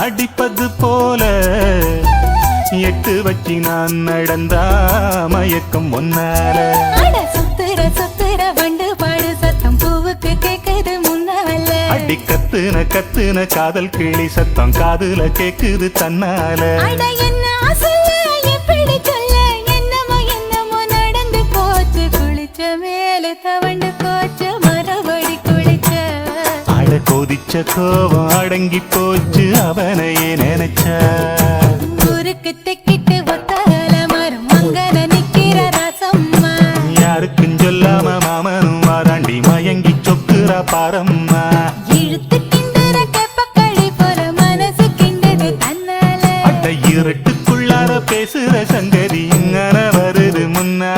அடிப்பது போல எட்டு வச்சு நான் நடந்தா மயக்கம் முன்னால சுத்துற சுத்துற வண்டு பாடு சத்தம் பூவுக்கு கேக்குது முன்னால அடி கத்துன கத்துன காதல் கிளி சத்தம் காதுல கேக்குது தன்னால என்ன சொல்ல எப்படி சொல்ல என்னமோ என்னமோ நடந்து போச்சு குளிச்ச மேல தவண்டு போச்சு மறுபடி குளிச்ச அட கொதிச்ச கோபம் அடங்கி போச்சு அவனையே நினைச்ச ஊருக்கு தெக்கிட்டு ஒத்தல மரம் மங்கல நிக்கிற ரசம்மா யாருக்கும் சொல்லாம மாமனும் வாராண்டி மயங்கி சொக்குறா பாரம்மா இழுத்து கிண்டுற கெப்பக்களி போல மனசு கிண்டது தன்னால அட்ட இருட்டுக்குள்ளார பேசுற சங்கதி இங்கன வருது முன்னா